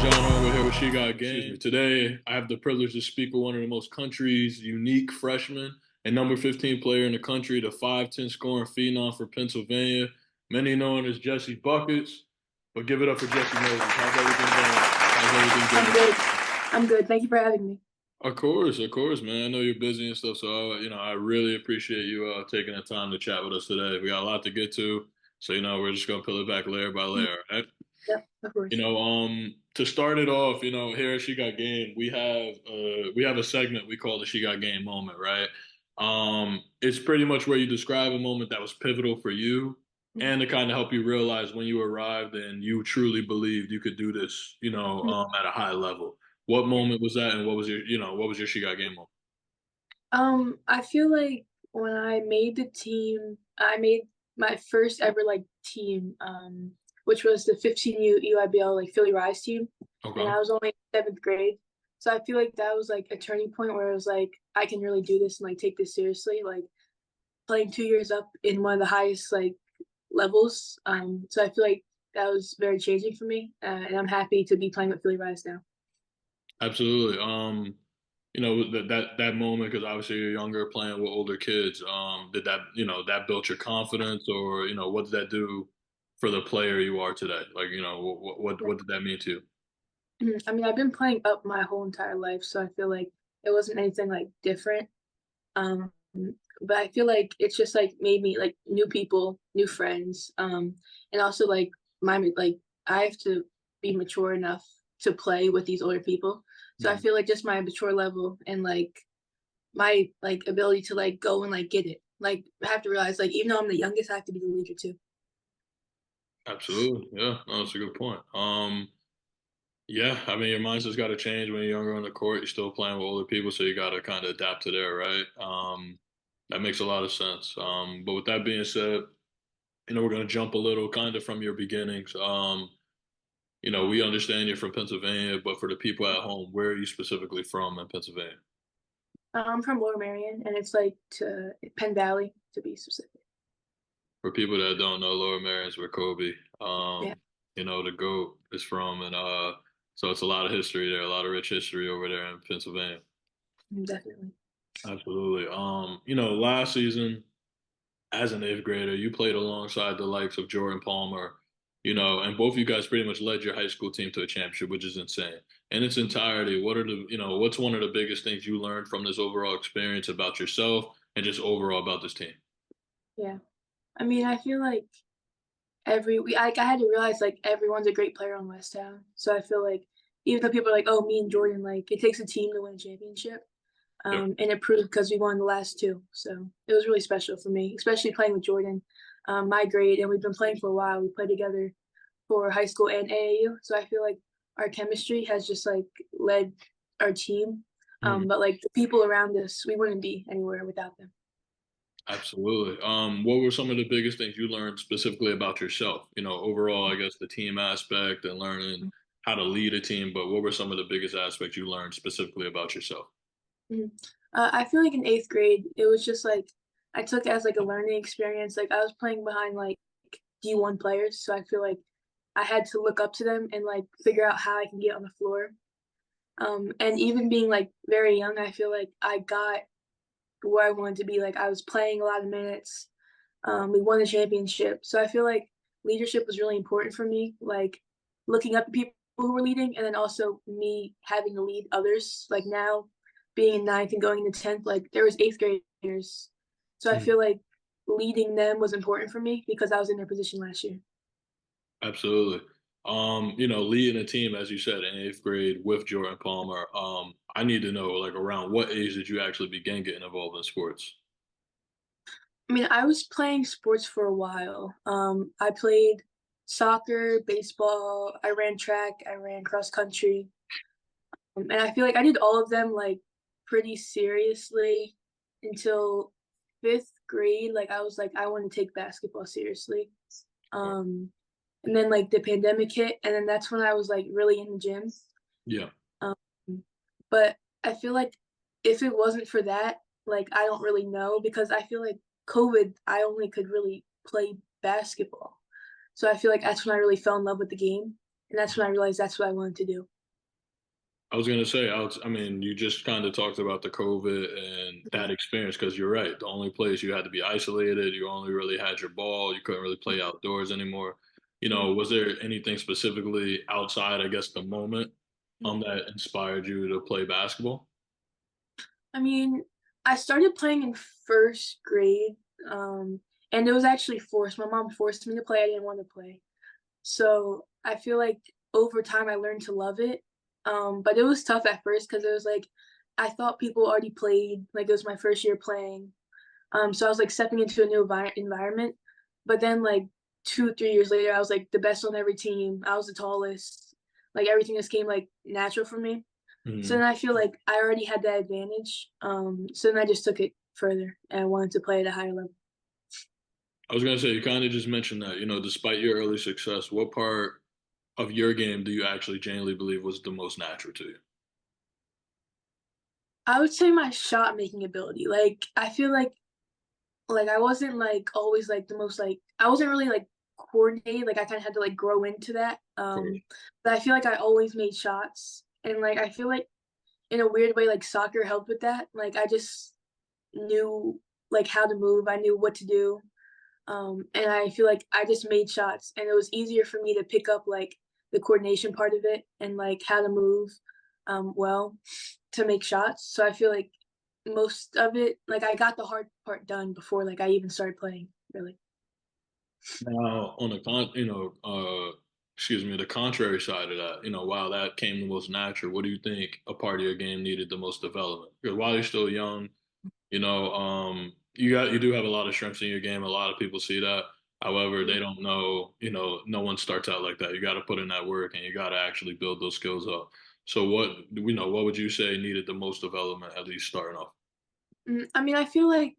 going on? We're here with She Got Game. Today, I have the privilege to speak with one of the most country's unique freshmen and number 15 player in the country, the 5'10" scoring phenom for Pennsylvania. Many know him as Jessie Buckets, but give it up for Jessie Moses. How's everything going? How's everything I'm going? good. I'm good. Thank you for having me. Of course, man. I know you're busy and stuff, so I really appreciate you taking the time to chat with us today. We got a lot to get to, so we're just gonna peel it back layer by Mm, layer. Right? yep, of course. To start it off, here at She Got Game, we have a segment we call the She Got Game moment, right? It's pretty much where you describe a moment that was pivotal for you Mm, and to kind of help you realize when you arrived and you truly believed you could do this, mm, at a high level. What yeah. moment was that, and what was your She Got Game moment? I feel like when I made the team, I made my first ever like team, which was the 15U EYBL like Philly Rise team, and Okay. I was only in seventh grade. So I feel like that was like a turning point where I was like, I can really do this and like take this seriously. Like playing 2 years up in one of the highest like levels. So I feel like that was very changing for me, and I'm happy to be playing with Philly Rise now. Absolutely. That moment because obviously you're younger playing with older kids. Did that that built your confidence, or what did that do for the player you are today? Like what did that mean to you? I mean, I've been playing up my whole entire life, so I feel like it wasn't anything like different. Um, but I feel like it's just like made me like new people, new friends, and also like like I have to be mature enough to play with these older people. So I Mhm. feel like just my mature level and like my like ability to like go and like get it. Like I have to realize like even though I'm the youngest, I have to be the leader too. Absolutely, yeah, no, that's a good point. Yeah, I mean your mindset's got to change when you're younger on the court. You're still playing with older people, so you got to kind of adapt to there, right? That makes a lot of sense. But with that being said, we're gonna jump a little kind of from your beginnings. We understand you're from Pennsylvania, but for the people at home, where are you specifically from in Pennsylvania? I'm from Lower Marion, and it's like to Penn Valley to be specific. For people that don't know, Lower Marion's where Kobe, Yeah, the GOAT is from, and so it's a lot of history there, a lot of rich history over there in Pennsylvania. definitely. Absolutely. Last season as an eighth grader, you played alongside the likes of Jordan Palmer, and both of you guys pretty much led your high school team to a championship, which is insane. In its entirety, what's one of the biggest things you learned from this overall experience about yourself and just overall about this team? Yeah. I mean, I feel like I had to realize like everyone's a great player on West Town. So I feel like even though people are like, oh, me and Jordan, like it takes a team to win a championship. Yeah. And it proved because we won the last two. So it was really special for me, especially playing with Jordan, my grade, and we've been playing for a while. We played together for high school and AAU. So I feel like our chemistry has just like led our team. Mhm. But like the people around us, we wouldn't be anywhere without them. Absolutely. What were some of the biggest things you learned specifically about yourself? Overall, I guess the team aspect and learning how to lead a team, but what were some of the biggest aspects you learned specifically about yourself? Mhm. I feel like in eighth grade, it was just like I took it as like a learning experience. Like I was playing behind like D1 players, so I feel like I had to look up to them and like figure out how I can get on the floor. And even being like very young, I feel like I got where I wanted to be. Like I was playing a lot of minutes. We won the championship, so I feel like leadership was really important for me. Like looking up to people who were leading, and then also me having to lead others. Like now, being in ninth and going into 10th, like there was eighth graders, so I feel like leading them was important for me because I was in their position last year. Absolutely. Leading a team, as you said, in eighth grade with Jordan Palmer. I need to know, like, around what age did you actually begin getting involved in sports? I mean, I was playing sports for a while. I played soccer, baseball, I ran track, I ran cross country. And I feel like I did all of them like pretty seriously until fifth grade. Like I was like, I want to take basketball seriously. Okay. Um, and then like the pandemic hit, and then that's when I was like really in the gym. Yeah, Um, but I feel like if it wasn't for that, like I don't really know because I feel like COVID, I only could really play basketball. So I feel like that's when I really fell in love with the game, and that's when I realized that's what I wanted to do. I was gonna say, I mean, you just kind of talked about the COVID and that experience because you're right. The only place you had to be isolated, you only really had your ball, you couldn't really play outdoors anymore. Was there anything specifically outside, I guess, the moment, that inspired you to play basketball? I mean, I started playing in first grade, and it was actually forced. My mom forced me to play. I didn't want to play. So I feel like over time I learned to love it. But it was tough at first because it was like I thought people already played, like it was my first year playing. So I was like stepping into a new environment. But then like 2, 3 years later, I was like the best on every team. I was the tallest. Like everything just came like natural for me. So Mhm. then I feel like I already had that advantage. So then I just took it further and I wanted to play at a higher level. I was gonna say, you kind of just mentioned that, despite your early success, what part of your game do you actually genuinely believe was the most natural to you? I would say my shot making ability. Like I feel like I wasn't like always like the most like I wasn't really like coordinated. Like I kind of had to like grow into that. Of course. But I feel like I always made shots, and like I feel like in a weird way, like soccer helped with that. Like I just knew like how to move. I knew what to do. And I feel like I just made shots, and it was easier for me to pick up like the coordination part of it and like how to move well to make shots. So I feel like most of it, like I got the hard part done before like I even started playing. Really, Now, on the excuse me, the contrary side of that, while that came the most natural, what do you think a part of your game needed the most development? Because while you're still young, you do have a lot of strengths in your game. A lot of people see that. However, they don't know, no one starts out like that. You got to put in that work and you got to actually build those skills up. So what would you say needed the most development, at least starting off? I mean, I feel like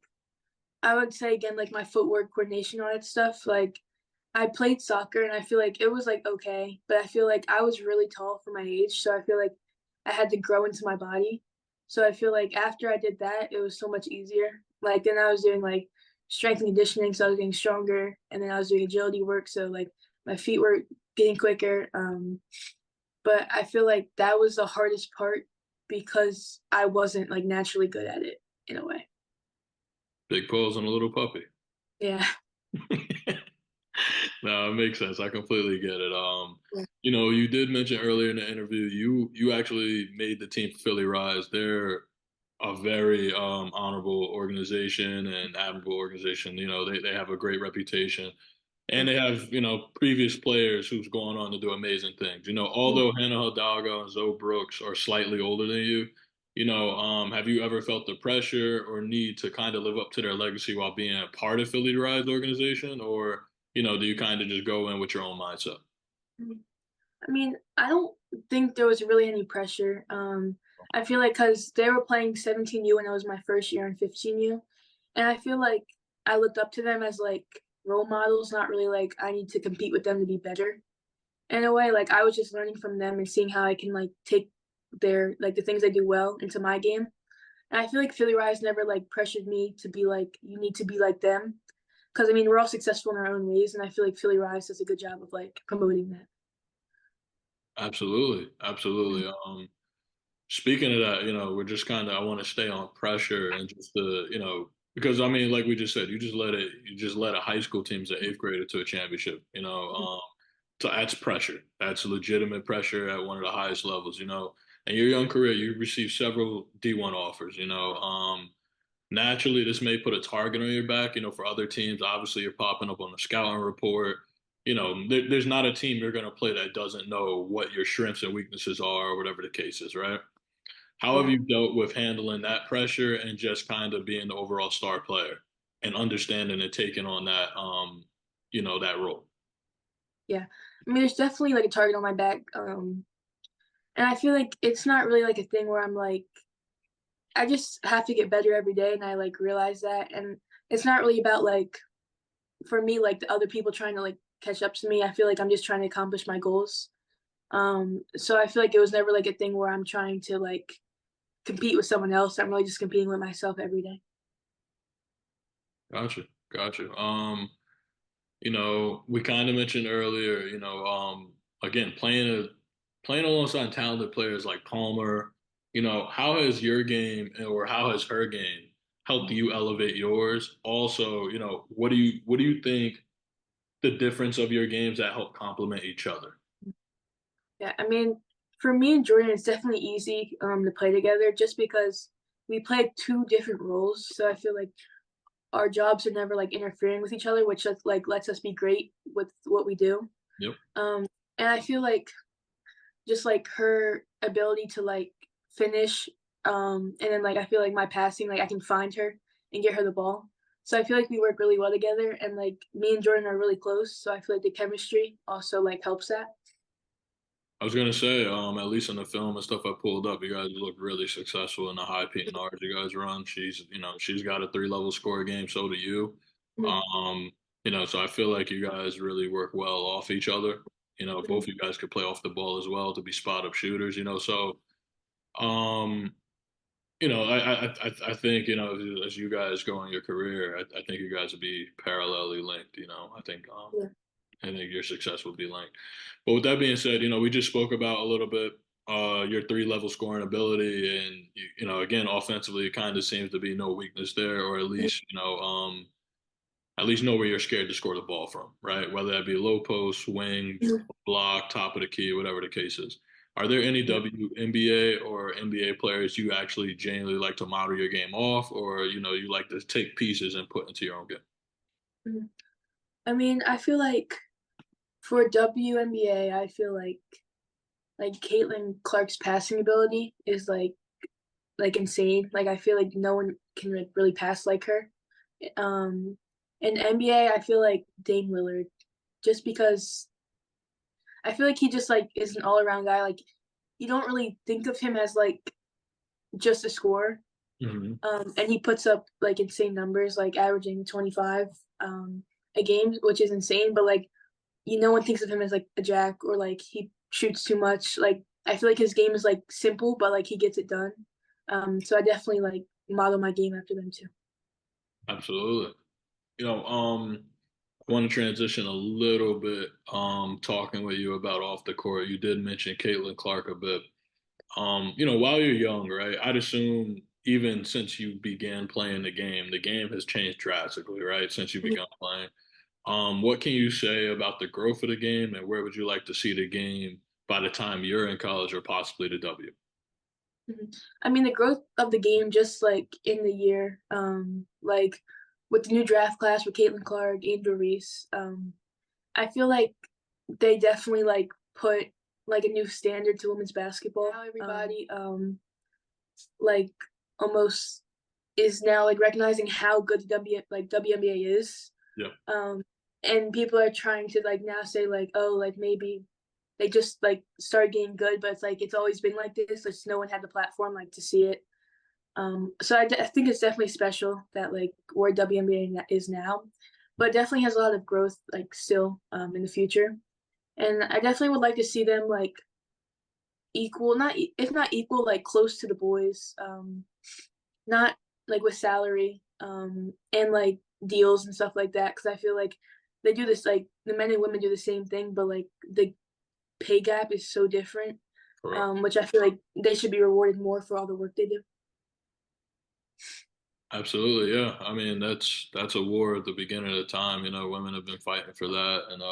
I would say again like my footwork coordination, all that stuff. Like I played soccer and I feel like it was like okay, but I feel like I was really tall for my age, so I feel like I had to grow into my body. So I feel like after I did that, it was so much easier. Like then I was doing like strength and conditioning, so I was getting stronger, and then I was doing agility work, so like my feet were getting quicker. But I feel like that was the hardest part because I wasn't like naturally good at it in a way. Big pose on a little puppy. Yeah. No, it makes sense. I completely get it. Yeah. You did mention earlier in the interview you actually made the team for Philly Rise. They're a very honorable organization and admirable organization. They have a great reputation. And they have, previous players who's gone on to do amazing things. Although Hannah Hidalgo and Zoe Brooks are slightly older than you, have you ever felt the pressure or need to kind of live up to their legacy while being a part of Philly Rise organization? Or, do you kind of just go in with your own mindset? Mhm. I mean, I don't think there was really any pressure. I feel like because they were playing 17U when it was my first year and 15U, and I feel like I looked up to them as like role models, not really like I need to compete with them to be better. In a way, like I was just learning from them and seeing how I can like take their like the things they do well into my game. And I feel like Philly Rise never like pressured me to be like you need to be like them. Because I mean, we're all successful in our own ways, and I feel like Philly Rise does a good job of like promoting that. Absolutely. Absolutely. Speaking of that, we're just kind of, I want to stay on pressure and just because I mean, like we just said, you just led a high school team as an eighth grader to a championship, so that's pressure. That's legitimate pressure at one of the highest levels, In your young career, you received several D1 offers, naturally this may put a target on your back, for other teams. Obviously, you're popping up on the scouting report. There's not a team you're going to play that doesn't know what your strengths and weaknesses are, or whatever the case is, right? How have Yeah. you dealt with handling that pressure and just kind of being the overall star player and understanding and taking on that role? Yeah. I mean, there's definitely like a target on my back. And I feel like it's not really like a thing where I'm like, I just have to get better every day. And I like realize that. And it's not really about like, for me, like the other people trying to like catch up to me. I feel like I'm just trying to accomplish my goals. So I feel like it was never like a thing where I'm trying to like compete with someone else. I'm really just competing with myself every day. Gotcha, gotcha. We kind of mentioned earlier, again, playing alongside talented players like Palmer, how has your game or how has her game helped you elevate yours? Also, what do you think the difference of your games that help complement each other? Yeah, I mean, for me and Jordan, it's definitely easy to play together just because we play two different roles. So I feel like our jobs are never like interfering with each other, which like lets us be great with what we do. Yep. Um, and I feel like just like her ability to like finish, and then like I feel like my passing, like I can find her and get her the ball. So I feel like we work really well together, and like me and Jordan are really close. So I feel like the chemistry also like helps that. I was gonna say, at least in the film and stuff I pulled up, you guys look really successful in the high PNRs you guys run. She's got a three-level score game, so do you. Mhm, Um, so I feel like you guys really work well off each other. mhm, Both you guys could play off the ball as well to be spot up shooters. So um, I think as you guys go in your career, I think you guys would be parallelly linked. yeah, I think your success will be linked. But with that being said, we just spoke about a little bit your three-level scoring ability, and again, offensively, it kind of seems to be no weakness there, or mhm, at least know where you're scared to score the ball from, right? Whether that be low post, wing, mhm, block, top of the key, whatever the case is. Are there any yeah, WNBA or NBA players you actually genuinely like to model your game off, or you like to take pieces and put into your own game? mhm. I mean, I feel like for WNBA, I feel like Caitlin Clark's passing ability is like insane. Like I feel like no one can like, really pass like her. Um, in NBA, I feel like Dame Lillard, just because I feel like he just like is an all around guy. Like you don't really think of him as like just a scorer. Hmm. And he puts up like insane numbers, like averaging 25 a game, which is insane. But like no one thinks of him as like a jack or like he shoots too much. Like I feel like his game is like simple, but like he gets it done. So I definitely like model my game after them too. Absolutely. I want to transition a little bit, talking with you about off the court. You did mention Caitlin Clark a bit. While you're young, right? I'd assume even since you began playing the game has changed drastically, right? Since you began playing. What can you say about the growth of the game, and where would you like to see the game by the time you're in college or possibly the W? Mhm. I mean, the growth of the game just like in the year, like with the new draft class with Caitlin Clark, Angel Reese, I feel like they definitely like put like a new standard to women's basketball. Now everybody like almost is now like recognizing how good the WNBA is. Yeah, Um and people are trying to like now say like, oh, like maybe they just like started getting good, but it's like it's always been like this. Just no one had the platform like to see it. So I think it's definitely special that like where WNBA is now, but definitely has a lot of growth like still in the future. And I definitely would like to see them like equal, not if not equal, like close to the boys. Not like with salary and like deals and stuff like that. Because I feel like they do this like the men and women do the same thing, but like the pay gap is so different. correct. Which I feel like they should be rewarded more for all the work they do. Absolutely, yeah. I mean, that's a war at the beginning of the time. Women have been fighting for that, and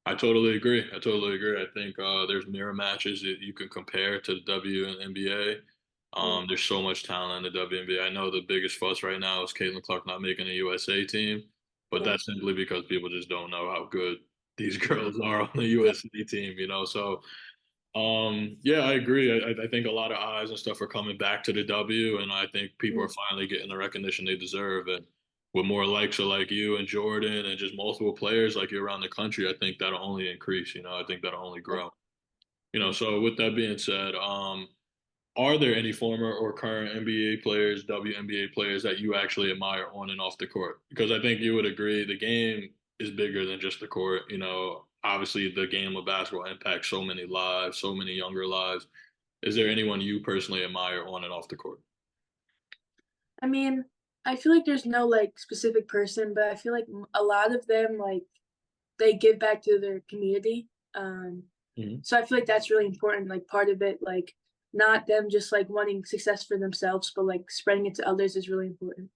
I totally agree. I totally agree. I think there's mirror matches that you can compare to the W and NBA. Yeah, There's so much talent in the WNBA. I know the biggest fuss right now is Caitlin Clark not making a USA team, but yeah, that's simply because people just don't know how good these girls are on the yeah. USA team. So yeah, I agree. I think a lot of eyes and stuff are coming back to the W, and I think people are Mm, finally getting the recognition they deserve. And with more likes of like you and Jordan and just multiple players like you around the country, I think that'll only increase. I think that'll only yeah, grow. mm. So with that being said, are there any former or current NBA players, WNBA players that you actually admire on and off the court? Because I think you would agree the game is bigger than just the court. Obviously the game of basketball impacts so many lives, so many younger lives. Is there anyone you personally admire on and off the court? I mean, I feel like there's no like specific person, but I feel like a lot of them like they give back to their community. Mhm. So I feel like that's really important, like, part of it, like, not them just, like, wanting success for themselves, but, like, spreading it to others is really important.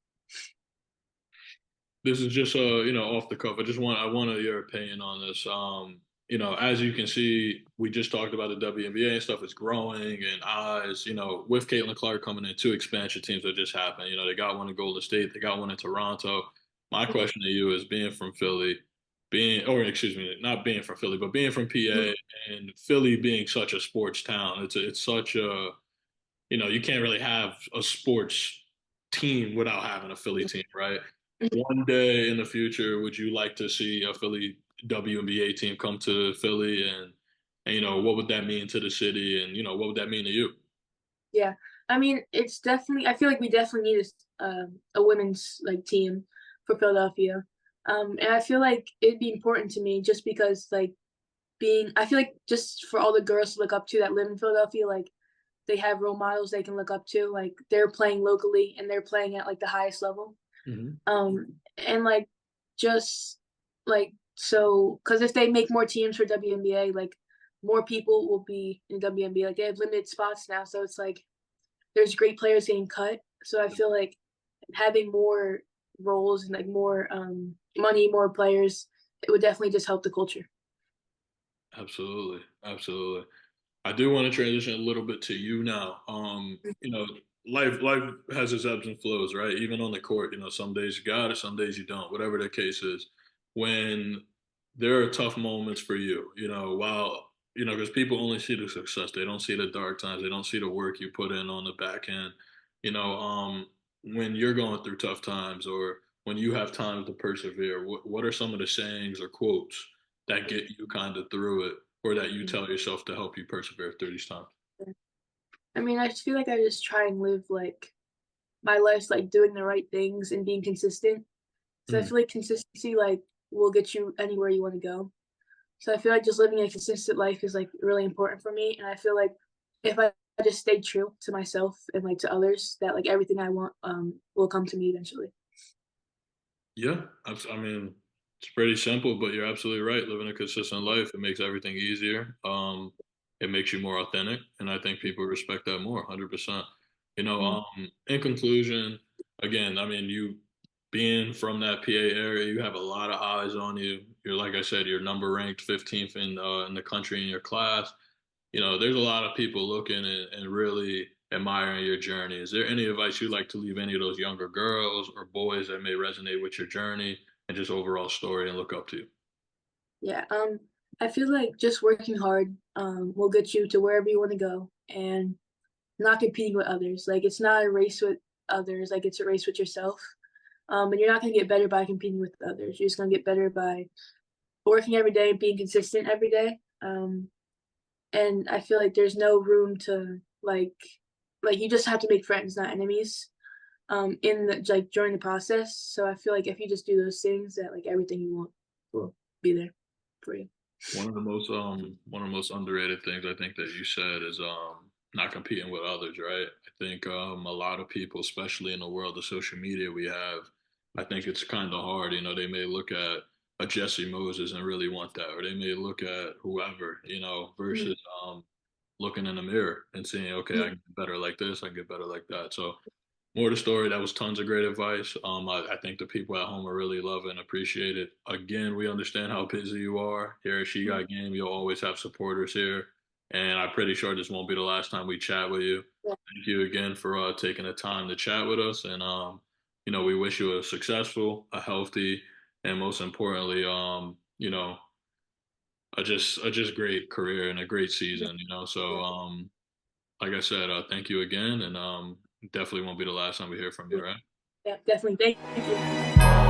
This is just off the cuff. I wanted your opinion on this. As you can see, we just talked about the WNBA and stuff is growing and eyes, with Caitlin Clark coming in, two expansion teams that just happened. They got one in Golden State, they got one in Toronto. My question to you is being from Philly, or excuse me, not being from Philly, but being from Mhm. PA and Philly being such a sports town. It's such a, you can't really have a sports team without having a Philly team, right? One day in the future, would you like to see a Philly WNBA team come to Philly and what would that mean to the city and what would that mean to you? Yeah. I mean, it's definitely I feel like we definitely need a women's, like, team for Philadelphia. And I feel like it'd be important to me just because, like, being I feel like just for all the girls to look up to that live in Philadelphia, like, they have role models they can look up to, like, they're playing locally and they're playing at, like, the highest level. Hmm. And, like, just, like, because if they make more teams for WNBA, like, more people will be in WNBA, like, they have limited spots now, so it's like there's great players getting cut, so I feel like having more roles and, like, more, money, more players, it would definitely just help the culture. Absolutely, absolutely. I do want to transition a little bit to you now. Life has its ebbs and flows, right? Even on the court, some days you got it, some days you don't. Whatever the case is, when there are tough moments for you, while because people only see the success, they don't see the dark times, they don't see the work you put in on the back end. You know, um, when you're going through tough times or when you have time to persevere, what are some of the sayings or quotes that get you kind of through it? Or that you tell yourself to help you persevere through these times? I mean, I just feel like I just try and live, like, my life, like, doing the right things and being consistent. So I Mhm. feel like consistency, like, will get you anywhere you wanna go. So I feel like just living a consistent life is, like, really important for me, and I feel like if I just stay true to myself and, like, to others, that, like, everything I want, will come to me eventually. Yeah, I mean, it's pretty simple, but you're absolutely right. Living a consistent life, it makes everything easier. It makes you more authentic, and I think people respect that more, 100%. Mhm. In conclusion, again, I mean, you being from that PA area, you have a lot of eyes on you. You're like I said, you're number ranked 15th in the country in your class. There's a lot of people looking and really admiring your journey. Is there any advice you'd like to leave any of those younger girls or boys that may resonate with your journey and just overall story and look up to you? Yeah, I feel like just working hard, will get you to wherever you wanna go and not competing with others. Like, it's not a race with others, like, it's a race with yourself. And you're not gonna get better by competing with others. You're just gonna get better by working every day, being consistent every day. And I feel like there's no room to like you just have to make friends, not enemies. In the like during the process. So I feel like if you just do those things, that like everything you want will be there for you. One of the most underrated things I think that you said is not competing with others, right? I think a lot of people, especially in the world of social media we have, I think it's kind of hard. They may look at a Jesse Moses and really want that, or they may look at whoever, Mhm, versus looking in the mirror and seeing, okay, I mhm, can get better like this, I can get better like that. So more to the story. That was tons of great advice. I think the people at home will really love it and appreciate it. Again, we understand how busy you are here at She mhm. Got Game. You'll always have supporters here, and I'm pretty sure this won't be the last time we chat with you. Yeah, Thank you again for taking the time to chat with us, and we wish you a successful, a healthy, and most importantly, a just great career and a great yeah, season. So yeah, like I said, thank you again, and definitely won't be the last time we hear from you, yeah, right? yeah, definitely. Thank you.